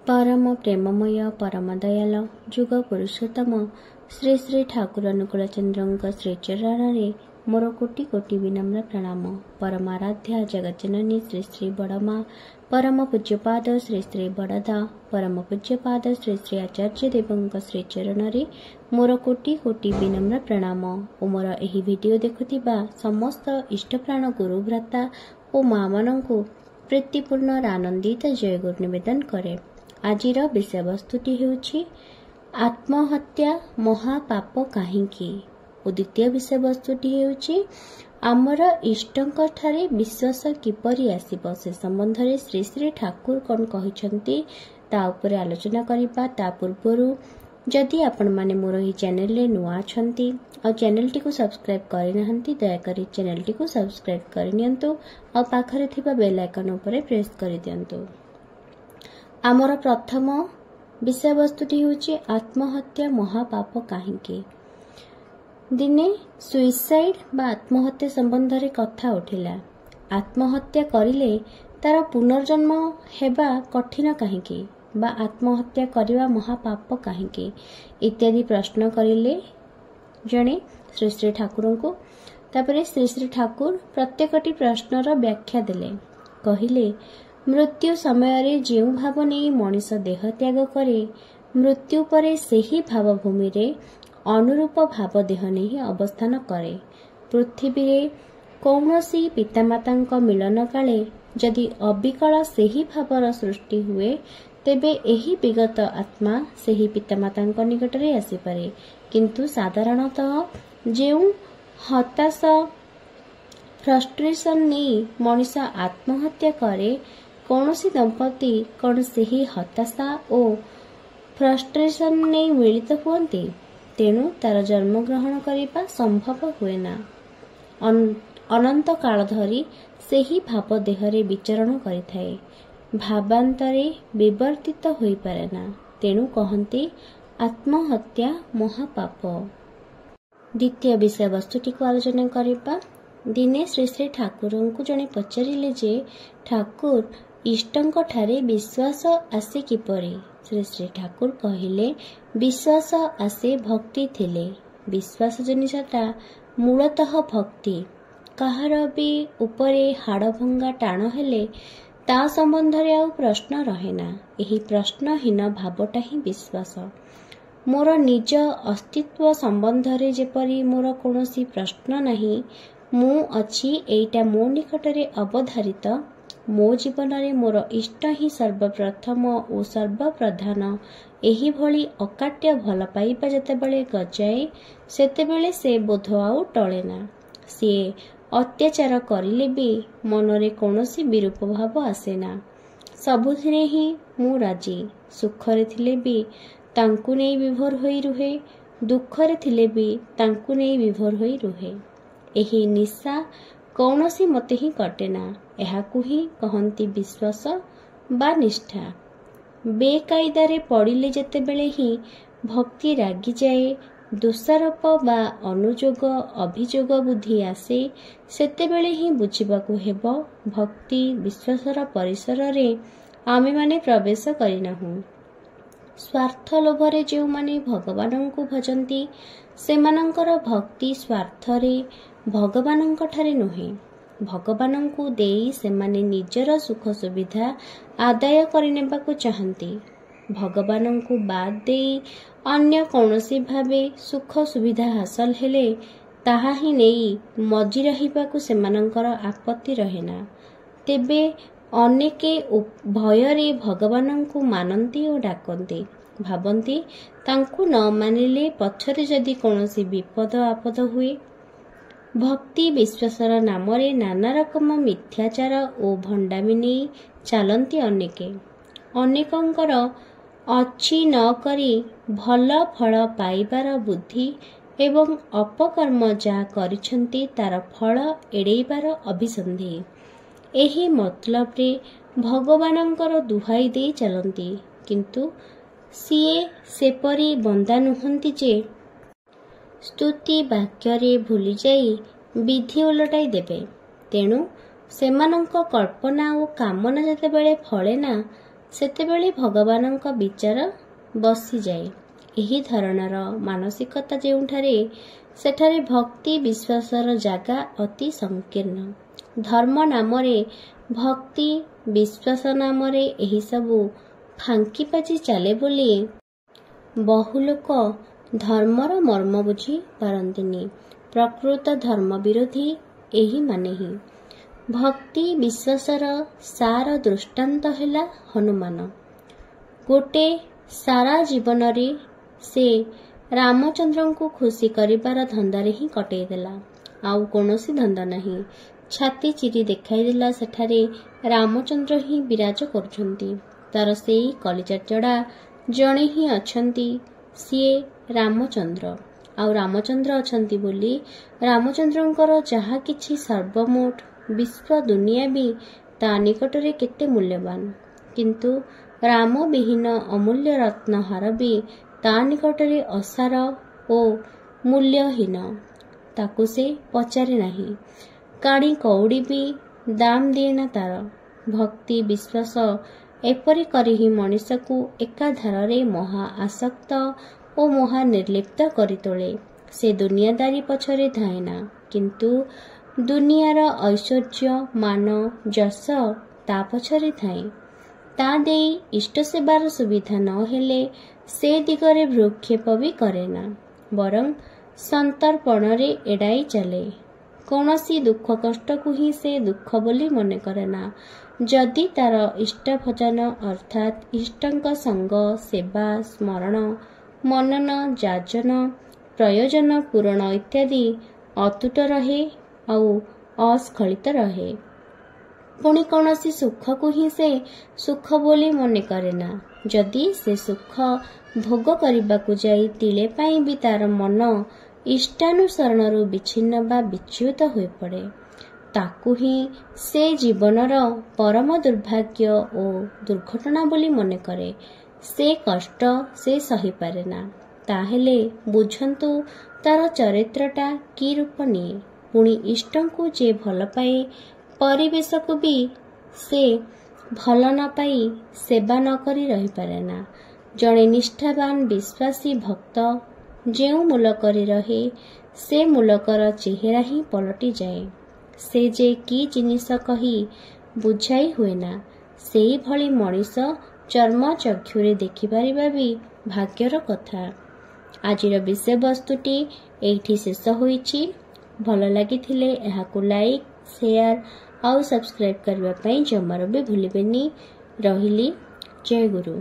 परम प्रेममय परम दयाल जुग पुरुषोत्तम श्री श्री ठाकुर अनुकूल चंद्र श्रीचरण मोर कोटि कोटि विनम्र प्रणाम। परमाराध्या जगज्जननी श्री श्री बड़मा परम पूज्यपाद श्री श्री बड़दा परम पूज्यपाद श्री श्री आचार्य देव श्रीचरण मोर कोटि कोटि विनम्र प्रणाम। और मोर एही वीडियो देखुथिबा समस्त इष्टप्राण गुरुभ्राता और माँ मानंकु प्रीतिपूर्ण आनंदित जय गुरु निवेदन करे। आजिर विषय वस्तुटी हेउछि आत्महत्या महापाप काहींकी और द्वितीय विषय वस्तुटी हेउछि आमर इष्टंक ठारे विश्वास किपरि आसीबो से संबंध रे श्री श्री ठाकुर कोन कहिसंती ता उपरे आलोचना करिबा। ता पूर्वरु जदि आपण माने मोर ही चैनल रे नुआ छंती और चैनल टी को सब्सक्राइब करि नहंती दया करी चैनल टी को सब्सक्राइब करि नियंतु और पाखरे थिबा बेल आइकन उपरे प्रेस करि दियंतु। आमर प्रथम विषय वस्तुटी होची आत्महत्या महापाप काहींकी। दिने सुइसाइड बा आत्महत्या संबंध रे कथा उठिला। आत्महत्या करिले तार पुनर्जन्म हेबा कठिन काहींकी बा आत्महत्या करिवा महापाप काहींकी इत्यादि प्रश्न करिले जणे श्री श्री ठाकुर को। तापरे श्री श्री ठाकुर प्रत्येकटी प्रश्नर व्याख्या देले। कहिले मृत्यु समय रे जेउ भाव नहीं मनीष देह त्याग करे मृत्यु परे सेही भावभूमि रे अनुरूप भाव देह नहीं अवस्थान करे। पृथ्वी रे कौनसी पितामाता मिलन काले जदि अविकल सेही भावर सृष्टि हुए तेबे एही विगत आत्मा सेही पितामाता निकट रे आसी पारे। किंतु साधारणतः जेउ हताश फ्रस्ट्रेशन नहीं मनीष आत्महत्या करे कौनसी दंपति कौन से ही हताशा और फ्रस्ट्रेशन नहीं मिलित हुअन्ति तेणु तार जन्म ग्रहण करिबा संभव हुए ना। अनंत काल धरी से ही भाव देहरे विचरण करिथाए भावांतरे विवर्तित होई पारे ना। तेणु कहन्ति आत्महत्या महापाप। द्वितीय विषय वस्तुटी को आलोचना करिबा। दिने श्री श्री ठाकुर को जने पचारिले जे ठाकुर इष्टंक ठारे विश्वास आसे किपरि। श्री श्री ठाकुर कहिले विश्वास आसे भक्ति थिले। विश्वास जिनिसटा मूलतः भक्ति। कहार भी उपरे हाड़ भंगा टाण हेले ता संबंध रे आउ प्रश्न रहेना। एही प्रश्नहीन भावटा ही विश्वास। मोर निज अस्तित्व संबंध रे जेपरि मोर कोनोसी प्रश्न नहीं मु अछि एइटा मो निकटरे अवधारित मो जीवन रे मोर इष्ट ही सर्वप्रथम और सर्वप्रधान एही भली अकाट्य भल पाइबा जतेबेले गजाए सेतेबेले से बोध आउ टळेना। से अत्याचार करिले भी मनरे कोनोसी विरूप भाव आसेना। सबुथिरे ही मु राजी। सुखरे थिले भी तांकु नै विभोर होई रुहे दुखरे थिले भी तांकु नै विभोर होई रुहे। एही निशा कौनसी मते ही कटेना। एहाकु ही कहंती विश्वास बा निष्ठा। बेकायदारे पड़िले जेतेबेले ही भक्ति रागी जाए दोषारोप बा अनुजोग अभिजोग बुद्धि आसे सेतेबेले ही बुझिबाकु हेबो भक्ति विश्वासर परिसर रे आमे माने प्रवेश करिनाहु। स्वार्थ लोभरे जो माने भगवानंकु भजंती सेमानंकर भक्ति स्वार्थरे भगवानंक ठारे नुहे। भगवानंकु देई सेमाने निजर सुख सुविधा आदाय करिनेबाकु चाहंती। भगवानंकु बाद देई अन्य कौनसी भावे सुख सुविधा हासिल हेले ताहा ही नेई मजी रहिबाकु सेमानंकर आपत्ति रहेना। तेबे अनेके भयरे भगवानंकु मानंती और डाकंती भाबंती तांकु न मानिले पछरे जदि कौनसी विपद आपद हुए। भक्ति विश्वासर नामरे नाना रकम मिथ्याचार और भंडामी नहीं चलती। अनेकंकर अच्छी न करी भल फल पाइबार बुद्धि एवं अपकर्म जा करिछंती तार फल एड़ेइबार अभिसंधि। एही मतलब रे भगवानंकर दुहाई दे चलती किंतु सीए सेपरी बंदा नुहंती जे स्तुति वाक्य भूली जाई विधि उलटाई देबे। तेणु सेमानंक कल्पना और कामना जतेबेले फळे ना ସେତେବେଳେ ଭଗବାନଙ୍କ ବିଚାର ବସିଯାଏ। ଏହି ଧରଣର ମାନସିକତା ଯେଉଁଠାରେ, ସେଠାରେ ଭକ୍ତି ବିଶ୍ୱାସର ଜାଗା ଅତି ସଂକୀର୍ଣ୍ଣ। ଧର୍ମ ନାମରେ, ଭକ୍ତି ବିଶ୍ୱାସ ନାମରେ ଏହିସବୁ ଫାଙ୍କିବାଜି ଚାଲେ ବୋଲି ବହୁ ଲୋକ ଧର୍ମର ମର୍ମ ବୁଝି ପାରନ୍ତିନି। ପ୍ରକୃତ ଧର୍ମ ବିରୋଧୀ ଏହିମାନେ ହିଁ। ଭକ୍ତି ବିଶ୍ୱାସର ସାର ଦୃଷ୍ଟାନ୍ତ ହେଲା ହନୁମାନ। ଗୋଟେ ସାରା ଜୀବନରେ ସେ ରାମଚନ୍ଦ୍ରଙ୍କୁ ଖୁସି କରିବାର ଧନ୍ଦାରେ ହିଁ କଟେଇ ଦେଲା। ଆଉ କୌଣସି ଧନ୍ଦା ନାହିଁ। ଛାତି ଚିରି ଦେଖାଇଦେଲା ସେଠାରେ ରାମଚନ୍ଦ୍ର ହିଁ ବିରାଜ କରୁଛନ୍ତି। ତାର ସେଇ କଲିଜାଚଡ଼ା ଜଣେ ହିଁ ଅଛନ୍ତି, ସିଏ ରାମଚନ୍ଦ୍ର। ଆଉ ରାମଚନ୍ଦ୍ର ଅଛନ୍ତି ବୋଲି ରାମଚନ୍ଦ୍ରଙ୍କର ଯାହା କିଛି ସର୍ବମୋଟ ବିଶ୍ୱ ଦୁନିଆ ବି ତା ନିକଟରେ କେତେ ମୂଲ୍ୟବାନ। କିନ୍ତୁ ରାମ ବିହୀନ ଅମୂଲ୍ୟ ରତ୍ନହାର ବି ତା ନିକଟରେ ଅସାର ଓ ମୂଲ୍ୟହୀନ। ତାକୁ ସେ ପଚାରେ ନାହିଁ। କାଣି କଉଡ଼ି ବି ଦାମ ଦିଏନା ତାର। ଭକ୍ତି ବିଶ୍ୱାସ ଏପରି କରି ହିଁ ମଣିଷକୁ ଏକାଧାରରେ ମହା ଆସକ୍ତ ଓ ମହା ନିର୍ଲିପ୍ତ କରି ତୋଳେ। ସେ ଦୁନିଆଦାରୀ ପଛରେ ଧାଏନା, କିନ୍ତୁ ଦୁନିଆର ଐଶ୍ୱର୍ଯ୍ୟ ମାନ ଯଶ ତା ପଛରେ ଥାଏ। ତା ଦେଇ ଇଷ୍ଟ ସେବାର ସୁବିଧା ନ ହେଲେ ସେ ଦିଗରେ ଭ୍ରୂକ୍ଷେପ ବି କରେନା, ବରଂ ସନ୍ତର୍ପଣରେ ଏଡ଼ାଇ ଚାଲେ। କୌଣସି ଦୁଃଖ କଷ୍ଟକୁ ହିଁ ସେ ଦୁଃଖ ବୋଲି ମନେ କରେନା। ଯଦି ତାର ଇଷ୍ଟ ଭଜନ ଅର୍ଥାତ୍ ଇଷ୍ଟଙ୍କ ସଙ୍ଗ, ସେବା, ସ୍ମରଣ, ମନନ, ଯାଜନ, ପ୍ରୟୋଜନ ପୂରଣ ଇତ୍ୟାଦି ଅତୁଟ ରହେ ଆଉ ଅସ୍ଖଳିତ ରହେ, ପୁଣି କୌଣସି ସୁଖକୁ ହିଁ ସେ ସୁଖ ବୋଲି ମନେ କରେନା। ଯଦି ସେ ସୁଖ ଭୋଗ କରିବାକୁ ଯାଇ ତିଳେ ପାଇଁ ବି ତାର ମନ ଇଷ୍ଟାନୁସରଣରୁ ବିଚ୍ଛିନ୍ନ ବା ବିଚ୍ୟୁତ ହୋଇପଡ଼େ, ତାକୁ ହିଁ ସେ ଜୀବନର ପରମ ଦୁର୍ଭାଗ୍ୟ ଓ ଦୁର୍ଘଟଣା ବୋଲି ମନେ କରେ। ସେ କଷ୍ଟ ସେ ସହିପାରେନା। ତାହେଲେ ବୁଝନ୍ତୁ ତାର ଚରିତ୍ରଟା କି ରୂପ ନିଏ। ପୁଣି ଇଷ୍ଟଙ୍କୁ ଯେ ଭଲ ପାଏ, ପରିବେଶକୁ ବି ସେ ଭଲ ନ ପାଇ ସେବା ନ କରି ରହିପାରେନା। ଜଣେ ନିଷ୍ଠାବାନ ବିଶ୍ୱାସୀ ଭକ୍ତ ଯେଉଁ ମୁଲକରେ ରହେ, ସେ ମୁଲକର ଚେହେରା ହିଁ ପଲଟିଯାଏ। ସେ ଯେ କି ଜିନିଷ କହି ବୁଝାଇ ହୁଏନା, ସେଇଭଳି ମଣିଷ ଚର୍ମ ଚକ୍ଷୁରେ ଦେଖିପାରିବା ବି ଭାଗ୍ୟର କଥା। ଆଜିର ବିଷୟବସ୍ତୁଟି ଏଇଠି ଶେଷ ହୋଇଛି। ଭଲ ଲାଗିଥିଲେ ଏହାକୁ ଲାଇକ୍, ସେୟାର ଆଉ ସବସ୍କ୍ରାଇବ୍ କରିବା ପାଇଁ ଜମାରୁ ବି ଭୁଲିବେନି। ରହିଲି। ଜୟ ଗୁରୁ।